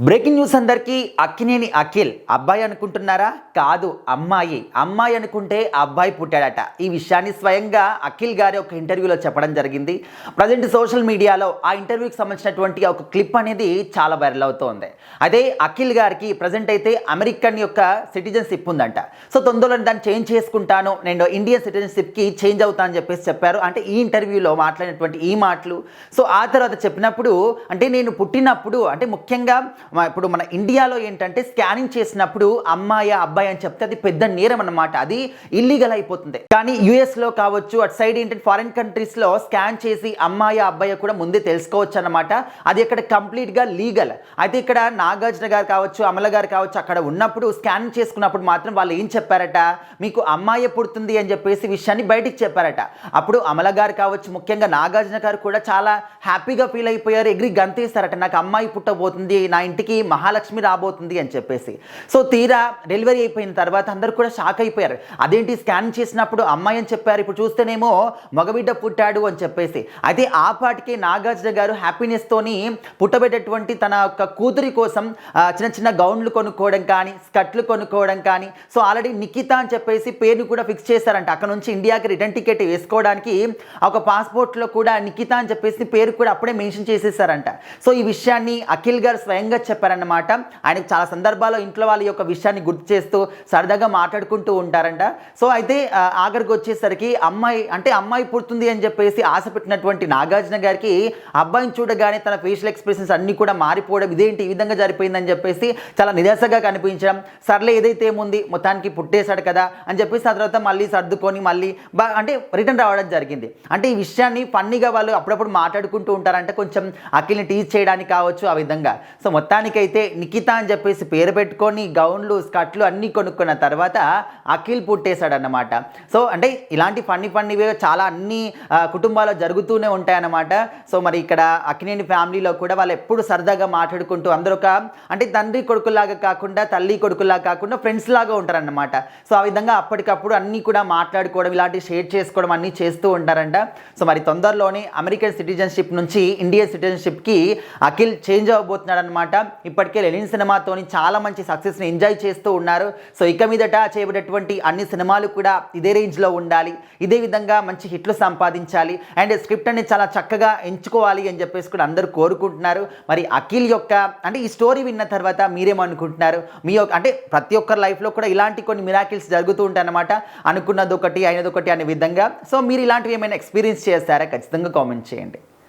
Breaking news అందరికీ అక్కినేని అఖిల్ అబ్బాయి అనుకుంటున్నారా? కాదు, అమ్మాయి అనుకుంటే అబ్బాయి పుట్టాడట. ఈ విషయాన్ని స్వయంగా అఖిల్ గారి ఒక ఇంటర్వ్యూలో చెప్పడం జరిగింది. ప్రజెంట్ సోషల్ మీడియాలో ఆ ఇంటర్వ్యూకి సంబంధించినటువంటి ఒక క్లిప్ అనేది చాలా వైరల్ అవుతోంది. అదే అఖిల్ గారికి ప్రజెంట్ అయితే అమెరికన్ యొక్క సిటిజన్షిప్ ఉందంట. సో తొందరలో దాన్ని చేంజ్ చేసుకుంటాను, నేను ఇండియన్ సిటిజన్షిప్కి చేంజ్ అవుతా అని చెప్పారు. అంటే ఈ ఇంటర్వ్యూలో మాట్లాడినటువంటి ఈ మాటలు సో ఆ తర్వాత చెప్పినప్పుడు అంటే నేను పుట్టినప్పుడు అంటే ముఖ్యంగా ఇప్పుడు మన ఇండియాలో ఏంటంటే స్కానింగ్ చేసినప్పుడు అమ్మాయి అబ్బాయి అని చెప్తే అది పెద్ద నేరం అన్నమాట, అది ఇల్లీగల్ అయిపోతుంది. కానీ యుఎస్లో కావచ్చు, అటు సైడ్ ఏంటంటే ఫారిన్ కంట్రీస్లో స్కాన్ చేసి అమ్మాయి అబ్బాయి కూడా ముందే తెలుసుకోవచ్చు అన్నమాట. అది ఇక్కడ కంప్లీట్గా లీగల్. అయితే ఇక్కడ నాగార్జున గారు కావచ్చు, అమల గారు కావచ్చు, అక్కడ ఉన్నప్పుడు స్కాన్ చేసుకున్నప్పుడు మాత్రం వాళ్ళు ఏం చెప్పారట, మీకు అమ్మాయి పుడుతుంది అని చెప్పేసి విషయాన్ని బయటికి చెప్పారట. అప్పుడు అమల గారు కావచ్చు, ముఖ్యంగా నాగార్జున గారు కూడా చాలా హ్యాపీగా ఫీల్ అయిపోయారు, ఎగిరి గంతేస్తారట, నాకు అమ్మాయి పుట్టబోతుంది, నా ఇంటికి మహాలక్ష్మి రాబోతుంది అని చెప్పేసి. సో తీరా డెలివరీ అయిపోయిన తర్వాత అందరూ కూడా షాక్ అయిపోయారు. అదేంటి స్కాన్ చేసినప్పుడు అమ్మాయి అని చెప్పారు, ఇప్పుడు చూస్తేనేమో మగబిడ్డ పుట్టాడు అని చెప్పేసి. అయితే ఆ పాటికి నాగార్జున గారు హ్యాపీనెస్ తోని పుట్టబెట్టేటువంటి తన యొక్క కూతురి కోసం చిన్న చిన్న గౌన్లు కొనుక్కోవడం కానీ, స్కర్ట్లు కొనుక్కోవడం కానీ, సో ఆల్రెడీ నిఖిత అని చెప్పేసి పేరుని కూడా ఫిక్స్ చేశారంట. అక్కడ నుంచి ఇండియాకి రిటర్న్ టికెట్ వేసుకోవడానికి ఒక పాస్పోర్ట్లో కూడా నిఖిత అని చెప్పేసి పేరు కూడా అప్పుడే మెన్షన్ చేసేసారంట. సో ఈ విషయాన్ని అఖిల్ గారు స్వయంగా చెప్పారన్నమాట. ఆయనకు చాలా సందర్భాల్లో ఇంట్లో వాళ్ళ యొక్క విషయాన్ని గుర్తు చేస్తూ సరదాగా మాట్లాడుకుంటూ ఉంటారంట. సో అయితే ఆఖరికి వచ్చేసరికి అమ్మాయి పుడుతుంది అని చెప్పేసి ఆశ పెట్టినటువంటి నాగార్జున గారికి అబ్బాయిని చూడగానే తన ఫేషియల్ ఎక్స్ప్రెషన్స్ అన్నీ కూడా మారిపోవడం, ఇదేంటి ఈ విధంగా జరిపోయిందని చెప్పేసి చాలా నిరాశగా కనిపించడం. సర్లే ఏదైతే ఏముంది మొత్తానికి పుట్టేశాడు కదా అని చెప్పేసి ఆ తర్వాత మళ్ళీ సర్దుకొని మళ్ళీ అంటే రిటర్న్ రావడం జరిగింది. అంటే ఈ విషయాన్ని ఫన్నీగా వాళ్ళు అప్పుడప్పుడు మాట్లాడుకుంటూ ఉంటారంటే కొంచెం అఖిల్ని టీచ్ చేయడానికి కావచ్చు ఆ విధంగా. సో మొత్తానికైతే నిఖిత అని చెప్పేసి పేరు పెట్టుకొని గౌన్లు స్కర్ట్లు అన్నీ కొనుక్కున్న తర్వాత అఖిల్ పుట్టేశాడన్నమాట. సో అంటే ఇలాంటి ఫన్నీవే చాలా అన్ని కుటుంబాల్లో జరుగుతూనే ఉంటాయన్నమాట. సో మరి ఇక్కడ అక్కినేని ఫ్యామిలీలో కూడా వాళ్ళు ఎప్పుడు సరదాగా మాట్లాడుకుంటూ అందరూ ఒక అంటే తండ్రి కొడుకులాగా కాకుండా తల్లి కొడుకులాగా కాకుండా ఫ్రెండ్స్ లాగా ఉంటారన్నమాట. సో ఆ విధంగా అప్పటికప్పుడు అన్నీ కూడా మాట్లాడుకోవడం, ఇలాంటి షేర్ చేసుకోవడం అన్నీ చేస్తూ ఉంటారంట. సో మరి తొందరలోనే అమెరికన్ సిటిజన్షిప్ నుంచి ఇండియన్ సిటిజన్షిప్కి అఖిల్ చేంజ్ అవ్వబోతున్నాడు అనమాట. ఇప్పటికే లెనిన్ సినిమాతోని చాలా మంచి సక్సెస్ని ఎంజాయ్ చేస్తూ ఉన్నారు. సో ఇక మీదట చేయబడేటువంటి అన్ని సినిమాలు కూడా ఇదే రేంజ్లో ఉండాలి, ఇదే విధంగా మంచి హిట్లు సంపాదించాలి, అండ్ స్క్రిప్ట్ అనేది చాలా చక్కగా ఎంచుకోవాలి అని చెప్పేసి కూడా అందరూ కోరుకుంటున్నారు. మరి అఖిల్ యొక్క అంటే ఈ స్టోరీ విన్న తర్వాత మీరేమనుకుంటున్నారు? మీ యొక్క అంటే ప్రతి ఒక్కరి లైఫ్లో కూడా ఇలాంటి కొన్ని మిరాకిల్స్ జరుగుతూ ఉంటాయి అన్నమాట, అనుకున్నది ఒకటి అయినది ఒకటి అనే విధంగా. సో మీరు ఇలాంటివి ఏమైనా ఎక్స్పీరియన్స్ చేస్తారా? ఖచ్చితంగా కామెంట్ చేయండి.